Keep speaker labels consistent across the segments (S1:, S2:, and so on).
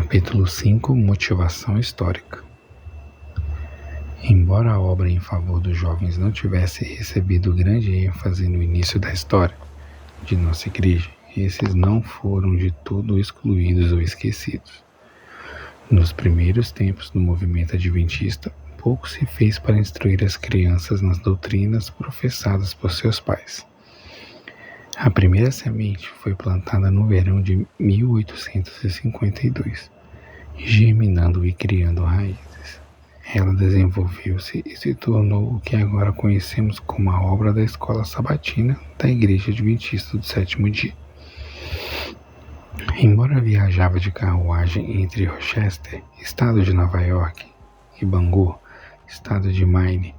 S1: Capítulo 5 Motivação histórica. Embora a obra em favor dos jovens não tivesse recebido grande ênfase no início da história de nossa igreja, esses não foram de todo excluídos ou esquecidos. Nos primeiros tempos do movimento adventista, pouco se fez para instruir as crianças nas doutrinas professadas por seus pais. A primeira semente foi plantada no verão de 1852, germinando e criando raízes. Ela desenvolveu-se e se tornou o que agora conhecemos como a obra da Escola Sabatina da Igreja Adventista do Sétimo Dia. Embora viajava de carruagem entre Rochester, estado de Nova York, e Bangor, estado de Maine,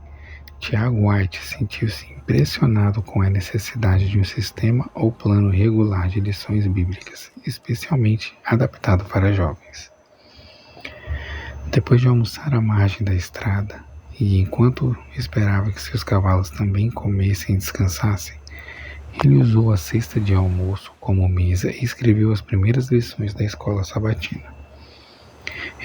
S1: Tiago White sentiu-se impressionado com a necessidade de um sistema ou plano regular de lições bíblicas, especialmente adaptado para jovens. Depois de almoçar à margem da estrada, e enquanto esperava que seus cavalos também comessem e descansassem, ele usou a cesta de almoço como mesa e escreveu as primeiras lições da escola sabatina.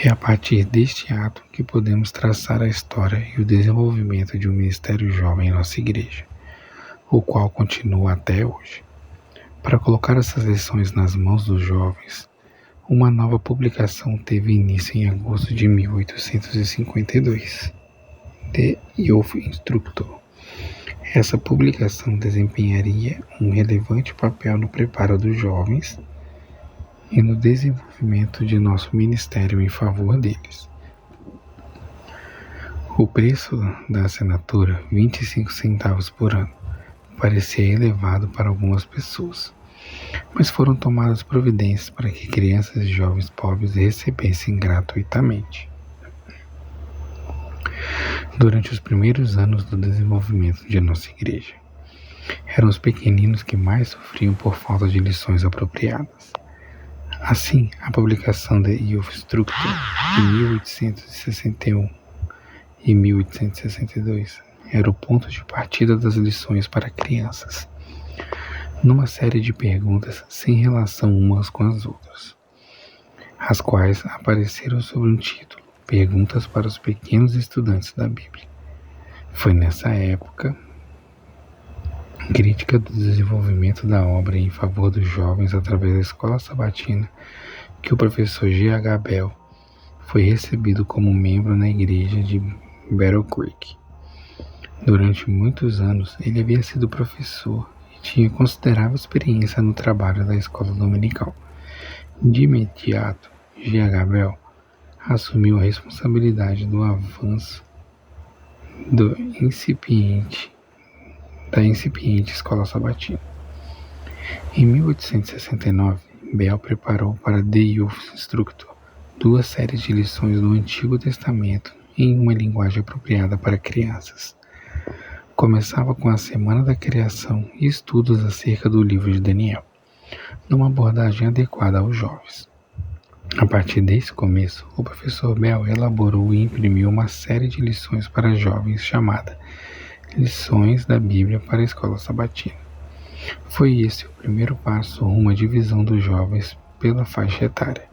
S1: É a partir deste ato que podemos traçar a história e o desenvolvimento de um ministério jovem em nossa igreja, o qual continua até hoje. Para colocar essas lições nas mãos dos jovens, uma nova publicação teve início em agosto de 1852, The Youth Instructor. Essa publicação desempenharia um relevante papel no preparo dos jovens e no desenvolvimento de nosso ministério em favor deles. O preço da assinatura, 25 centavos por ano, parecia elevado para algumas pessoas, mas foram tomadas providências para que crianças e jovens pobres recebessem gratuitamente. Durante os primeiros anos do desenvolvimento de nossa igreja, eram os pequeninos que mais sofriam por falta de lições apropriadas. Assim, a publicação The Youth Instructor de 1861 e 1862 era o ponto de partida das lições para crianças, numa série de perguntas sem relação umas com as outras, as quais apareceram sob um título: Perguntas para os pequenos estudantes da Bíblia. Foi nessa época crítica do desenvolvimento da obra em favor dos jovens através da Escola Sabatina que o professor G.H. Bell foi recebido como membro na igreja de Battle Creek. Durante muitos anos, ele havia sido professor e tinha considerável experiência no trabalho da escola dominical. De imediato, G.H. Bell assumiu a responsabilidade do avanço da incipiente escola sabatina. Em 1869, Bell preparou para The Youth Instructor 2 séries de lições do Antigo Testamento em uma linguagem apropriada para crianças. Começava com a Semana da Criação e estudos acerca do livro de Daniel, numa abordagem adequada aos jovens. A partir desse começo, o professor Bell elaborou e imprimiu uma série de lições para jovens chamada Lições da Bíblia para a Escola Sabatina. Foi esse o primeiro passo rumo à divisão dos jovens pela faixa etária.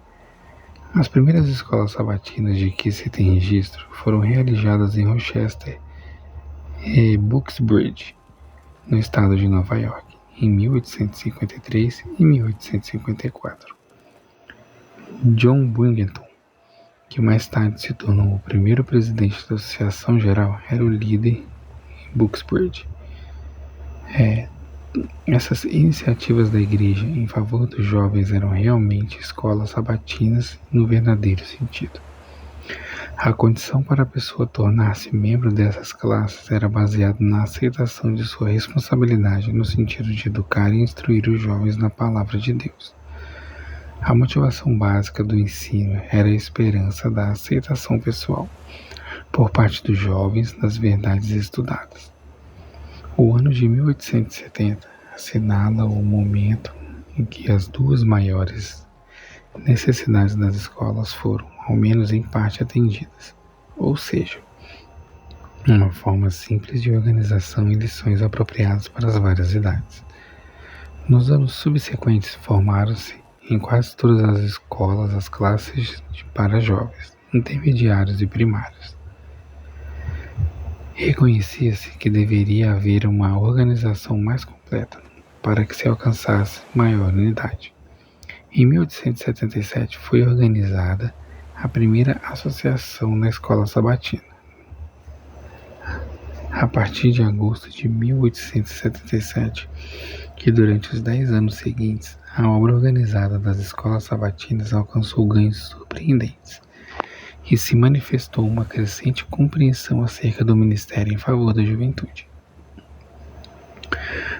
S1: As primeiras escolas sabatinas de que se tem registro foram realizadas em Rochester e Bucksbridge, no estado de Nova York, em 1853 e 1854. John Binghamton, que mais tarde se tornou o primeiro presidente da Associação Geral, era o líder em Bucksbridge. Essas iniciativas da igreja em favor dos jovens eram realmente escolas sabatinas no verdadeiro sentido. A condição para a pessoa tornar-se membro dessas classes era baseada na aceitação de sua responsabilidade no sentido de educar e instruir os jovens na palavra de Deus. A motivação básica do ensino era a esperança da aceitação pessoal, por parte dos jovens, das verdades estudadas. O ano de 1870 assinala o momento em que as 2 maiores necessidades das escolas foram, ao menos em parte, atendidas, ou seja, uma forma simples de organização e lições apropriadas para as várias idades. Nos anos subsequentes formaram-se em quase todas as escolas as classes para jovens, intermediários e primários. Reconhecia-se que deveria haver uma organização mais completa para que se alcançasse maior unidade. Em 1877 foi organizada a primeira associação na escola sabatina. A partir de agosto de 1877, que durante os 10 anos seguintes, a obra organizada das escolas sabatinas alcançou ganhos surpreendentes e se manifestou uma crescente compreensão acerca do ministério em favor da juventude.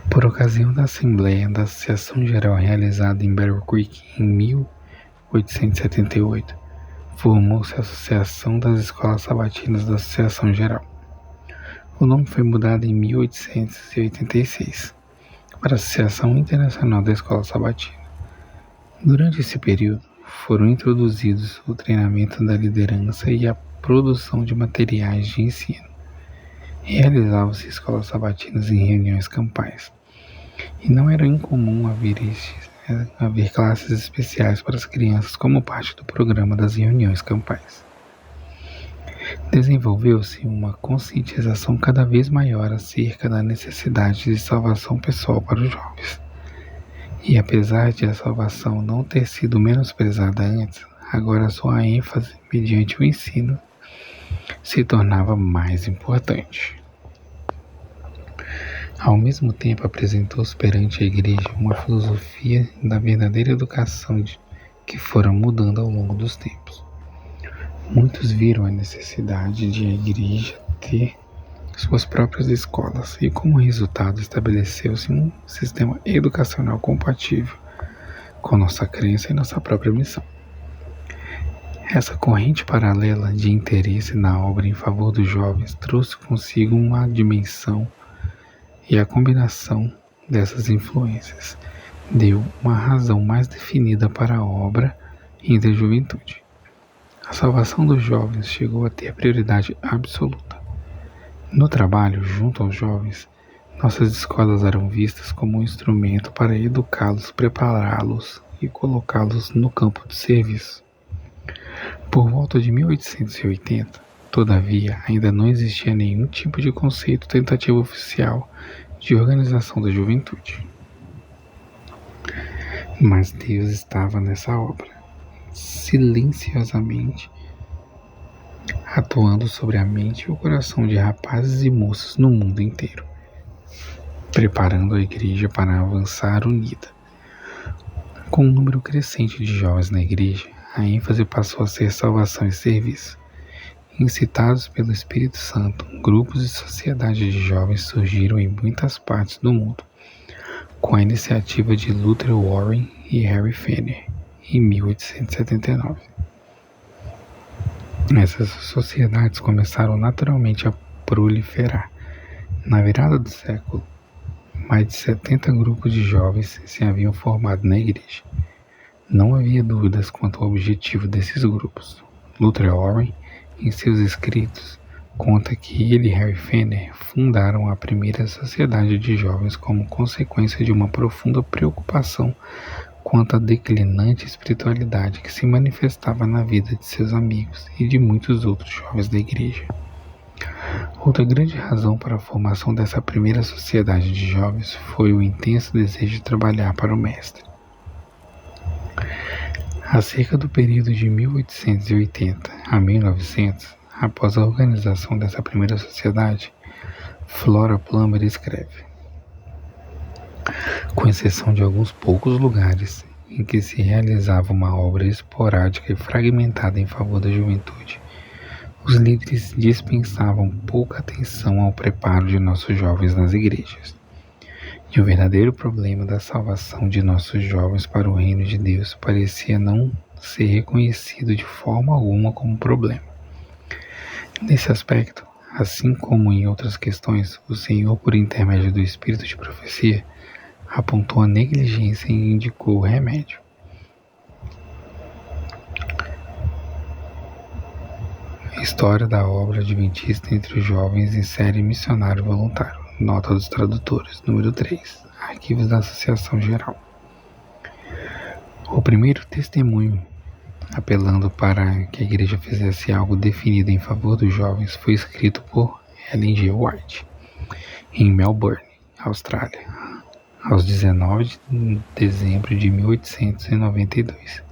S1: Por ocasião da Assembleia da Associação Geral realizada em Bear Creek em 1878, formou-se a Associação das Escolas Sabatinas da Associação Geral. O nome foi mudado em 1886 para a Associação Internacional da Escola Sabatina. Durante esse período, foram introduzidos o treinamento da liderança e a produção de materiais de ensino. Realizavam-se escolas sabatinas em reuniões campais, e não era incomum haver classes especiais para as crianças como parte do programa das reuniões campais. Desenvolveu-se uma conscientização cada vez maior acerca da necessidade de salvação pessoal para os jovens. E apesar de a salvação não ter sido menosprezada antes, agora sua ênfase, mediante o ensino, se tornava mais importante. Ao mesmo tempo, apresentou-se perante a Igreja uma filosofia da verdadeira educação que fora mudando ao longo dos tempos. Muitos viram a necessidade de a Igreja ter suas próprias escolas e, como resultado, estabeleceu-se um sistema educacional compatível com nossa crença e nossa própria missão. Essa corrente paralela de interesse na obra em favor dos jovens trouxe consigo uma dimensão e a combinação dessas influências deu uma razão mais definida para a obra entre a juventude. A salvação dos jovens chegou a ter prioridade absoluta. No trabalho junto aos jovens, nossas escolas eram vistas como um instrumento para educá-los, prepará-los e colocá-los no campo de serviço. Por volta de 1880, todavia, ainda não existia nenhum tipo de conceito tentativa oficial de organização da juventude. Mas Deus estava nessa obra, silenciosamente, atuando sobre a mente e o coração de rapazes e moças no mundo inteiro, preparando a igreja para avançar unida. Com um número crescente de jovens na igreja, a ênfase passou a ser salvação e serviço. Incitados pelo Espírito Santo, grupos e sociedades de jovens surgiram em muitas partes do mundo, com a iniciativa de Luther Warren e Harry Fenner, em 1879. Essas sociedades começaram naturalmente a proliferar. Na virada do século, mais de 70 grupos de jovens se haviam formado na igreja. Não havia dúvidas quanto ao objetivo desses grupos. Luther Warren, em seus escritos, conta que ele e Harry Fenner fundaram a primeira sociedade de jovens como consequência de uma profunda preocupação quanto à declinante espiritualidade que se manifestava na vida de seus amigos e de muitos outros jovens da igreja. Outra grande razão para a formação dessa primeira sociedade de jovens foi o intenso desejo de trabalhar para o Mestre. Acerca do período de 1880 a 1900, após a organização dessa primeira sociedade, Flora Plummer escreve: com exceção de alguns poucos lugares em que se realizava uma obra esporádica e fragmentada em favor da juventude, os líderes dispensavam pouca atenção ao preparo de nossos jovens nas igrejas. E o verdadeiro problema da salvação de nossos jovens para o reino de Deus parecia não ser reconhecido de forma alguma como problema. Nesse aspecto, assim como em outras questões, o Senhor, por intermédio do Espírito de profecia, apontou a negligência e indicou o remédio. História da obra adventista entre os jovens em série Missionário Voluntário. Nota dos tradutores, número 3. Arquivos da Associação Geral. O primeiro testemunho, apelando para que a igreja fizesse algo definido em favor dos jovens, foi escrito por Ellen G. White, em Melbourne, Austrália, aos 19 de dezembro de 1892.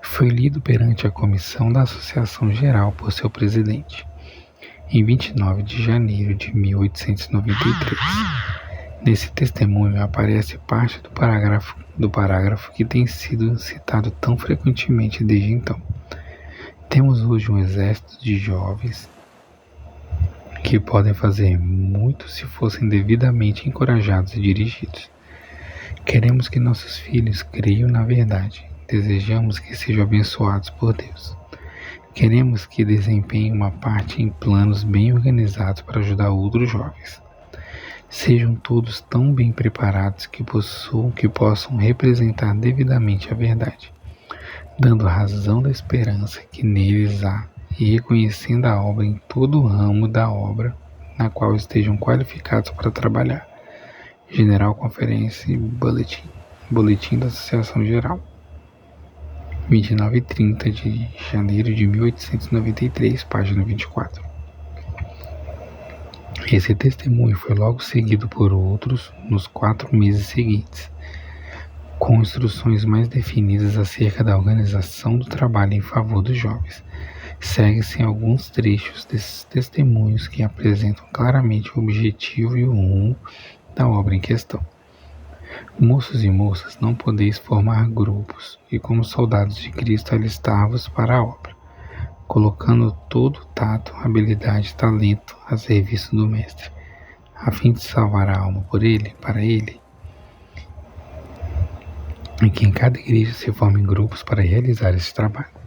S1: Foi lido perante a comissão da Associação Geral por seu presidente, em 29 de janeiro de 1893. Nesse testemunho aparece parte do parágrafo que tem sido citado tão frequentemente desde então. Temos hoje um exército de jovens que podem fazer muito se fossem devidamente encorajados e dirigidos. Queremos que nossos filhos creiam na verdade. Desejamos que sejam abençoados por Deus. Queremos que desempenhem uma parte em planos bem organizados para ajudar outros jovens. Sejam todos tão bem preparados que possam representar devidamente a verdade, dando razão da esperança que neles há e reconhecendo a obra em todo o ramo da obra na qual estejam qualificados para trabalhar. General Conferência Boletim da Associação Geral, 29 e 30 de janeiro de 1893, página 24. Esse testemunho foi logo seguido por outros nos 4 meses seguintes, com instruções mais definidas acerca da organização do trabalho em favor dos jovens. Segue-se alguns trechos desses testemunhos que apresentam claramente o objetivo e o rumo da obra em questão. Moços e moças, não podeis formar grupos, e como soldados de Cristo alistar-vos para a obra, colocando todo o tato, habilidade e talento a serviço do Mestre, a fim de salvar a alma para ele, e que em cada igreja se formem grupos para realizar esse trabalho.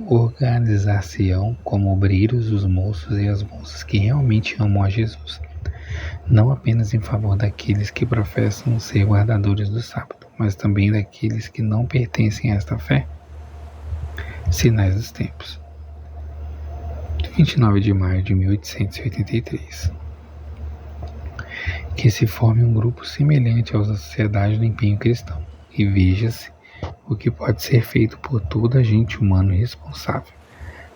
S1: Organizar-se-ão como obreiros os moços e as moças que realmente amam a Jesus, não apenas em favor daqueles que professam ser guardadores do sábado, mas também daqueles que não pertencem a esta fé. Sinais dos Tempos, 29 de maio de 1883. Que se forme um grupo semelhante aos da Sociedade do Empenho Cristão, e veja-se o que pode ser feito por todo agente humano responsável,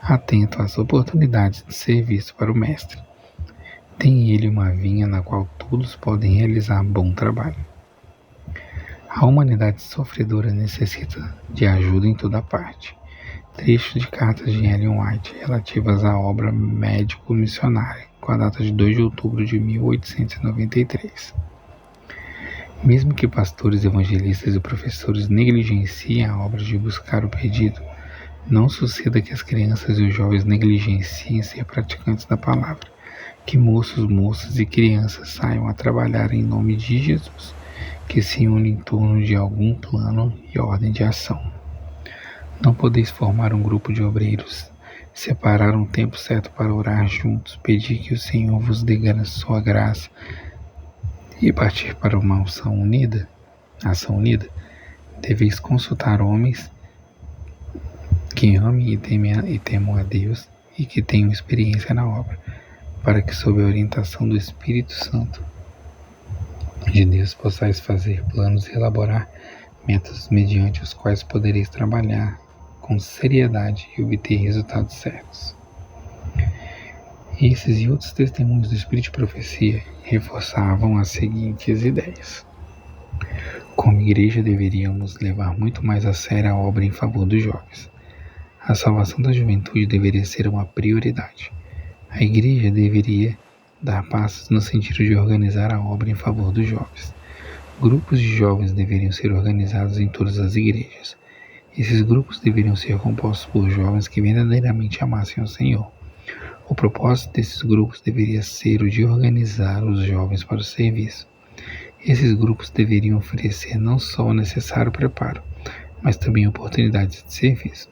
S1: atento às oportunidades de serviço para o Mestre. Tem ele uma vinha na qual todos podem realizar bom trabalho. A humanidade sofredora necessita de ajuda em toda parte. Trechos de cartas de Ellen White relativas à obra médico-missionária, com a data de 2 de outubro de 1893. Mesmo que pastores, evangelistas e professores negligenciem a obra de buscar o perdido, não suceda que as crianças e os jovens negligenciem ser praticantes da palavra. Que moços, moças e crianças saiam a trabalhar em nome de Jesus, que se unem em torno de algum plano e ordem de ação. Não podeis formar um grupo de obreiros, separar um tempo certo para orar juntos, pedir que o Senhor vos dê sua graça e partir para uma ação unida? Deveis consultar homens que amem e temam a Deus e que tenham experiência na obra, para que sob a orientação do Espírito Santo de Deus possais fazer planos e elaborar métodos mediante os quais podereis trabalhar com seriedade e obter resultados certos. Esses e outros testemunhos do Espírito de Profecia reforçavam as seguintes ideias. Como igreja deveríamos levar muito mais a sério a obra em favor dos jovens. A salvação da juventude deveria ser uma prioridade. A igreja deveria dar passos no sentido de organizar a obra em favor dos jovens. Grupos de jovens deveriam ser organizados em todas as igrejas. Esses grupos deveriam ser compostos por jovens que verdadeiramente amassem ao Senhor. O propósito desses grupos deveria ser o de organizar os jovens para o serviço. Esses grupos deveriam oferecer não só o necessário preparo, mas também oportunidades de serviço.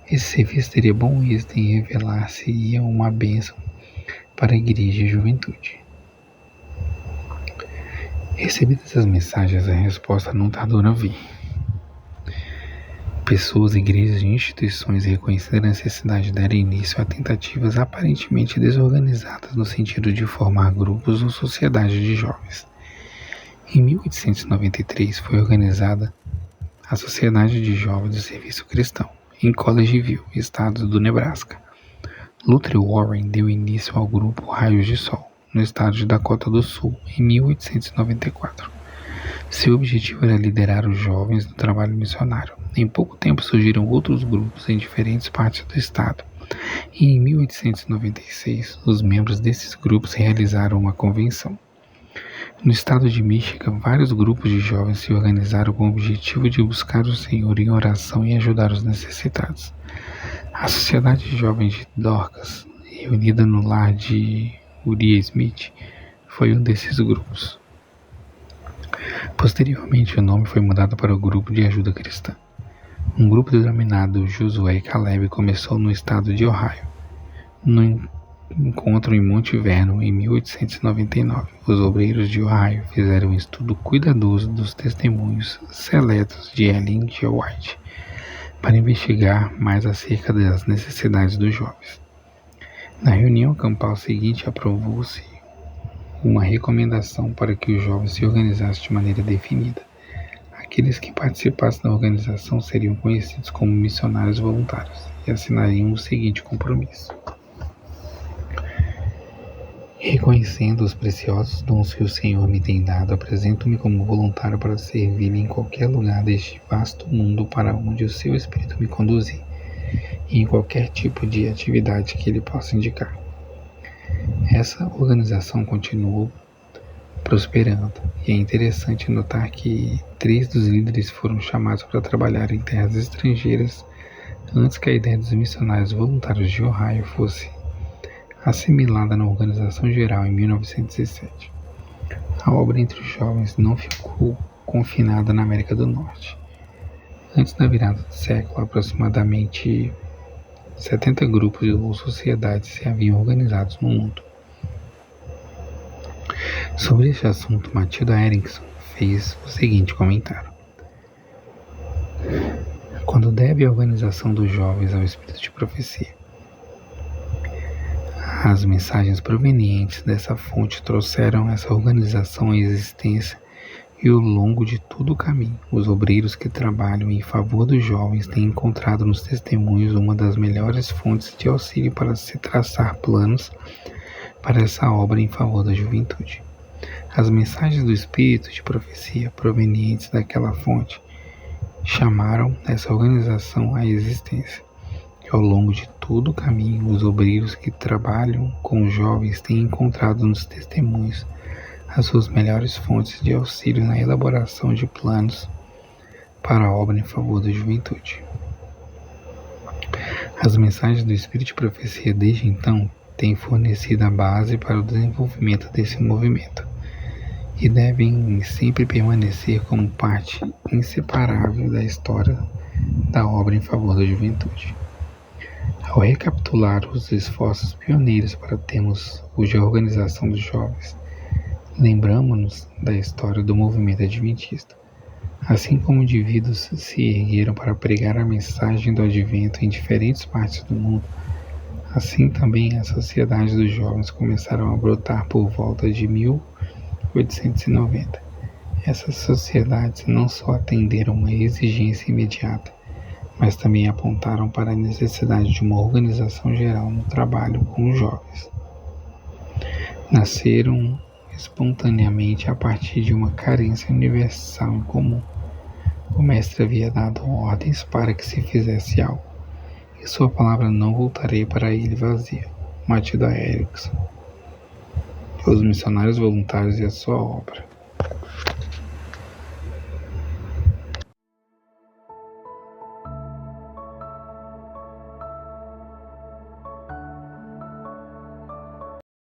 S1: Esse serviço teria bom êxito em revelar-se uma bênção para a igreja e a juventude. Recebidas essas mensagens, a resposta não tardou a vir. Pessoas, igrejas e instituições reconheceram a necessidade de dar início a tentativas aparentemente desorganizadas no sentido de formar grupos ou sociedades de jovens. Em 1893 foi organizada a Sociedade de Jovens do Serviço Cristão, em Collegeville, estado do Nebraska. Luther Warren deu início ao grupo Raios de Sol, no estado de Dakota do Sul, em 1894. Seu objetivo era liderar os jovens no trabalho missionário. Em pouco tempo surgiram outros grupos em diferentes partes do estado, e em 1896 os membros desses grupos realizaram uma convenção. No estado de Michigan, vários grupos de jovens se organizaram com o objetivo de buscar o Senhor em oração e ajudar os necessitados. A Sociedade de Jovens de Dorcas, reunida no lar de Uriah Smith, foi um desses grupos. Posteriormente, o nome foi mudado para o Grupo de Ajuda Cristã. Um grupo denominado Josué e Caleb começou no estado de Ohio. No encontro em Monte Vernon, em 1899, os obreiros de Ohio fizeram um estudo cuidadoso dos testemunhos seletos de Ellen G. White para investigar mais acerca das necessidades dos jovens. Na reunião campal seguinte, aprovou-se uma recomendação para que os jovens se organizassem de maneira definida. Aqueles que participassem da organização seriam conhecidos como missionários voluntários e assinariam o seguinte compromisso: reconhecendo os preciosos dons que o Senhor me tem dado, apresento-me como voluntário para servir em qualquer lugar deste vasto mundo para onde o seu Espírito me conduzir, e em qualquer tipo de atividade que ele possa indicar. Essa organização continuou prosperando, e é interessante notar que 3 dos líderes foram chamados para trabalhar em terras estrangeiras antes que a ideia dos missionários voluntários de Ohio fosse assimilada na organização geral em 1917. A obra entre os jovens não ficou confinada na América do Norte. Antes da virada do século, aproximadamente 70 grupos ou sociedades se haviam organizado no mundo. Sobre este assunto, Matilda Erickson fez o seguinte comentário: quando deve a organização dos jovens ao espírito de profecia, as mensagens provenientes dessa fonte trouxeram essa organização à existência, e ao longo de todo o caminho, os obreiros que trabalham em favor dos jovens têm encontrado nos testemunhos uma das melhores fontes de auxílio para se traçar planos para essa obra em favor da juventude. As mensagens do espírito de profecia provenientes daquela fonte chamaram essa organização à existência. E ao longo de todo o caminho, os obreiros que trabalham com os jovens têm encontrado nos testemunhos as suas melhores fontes de auxílio na elaboração de planos para a obra em favor da juventude. As mensagens do Espírito de Profecia desde então têm fornecido a base para o desenvolvimento desse movimento e devem sempre permanecer como parte inseparável da história da obra em favor da juventude. Ao recapitular os esforços pioneiros para termos hoje a organização dos jovens, lembramos-nos da história do movimento adventista. Assim como indivíduos se ergueram para pregar a mensagem do advento em diferentes partes do mundo, assim também as sociedades dos jovens começaram a brotar por volta de 1890. Essas sociedades não só atenderam uma exigência imediata, mas também apontaram para a necessidade de uma organização geral no trabalho com os jovens. Nasceram espontaneamente a partir de uma carência universal em comum. O mestre havia dado ordens para que se fizesse algo, e sua palavra não voltaria para ele vazia. Matilda Erickson. Os missionários voluntários e a sua obra.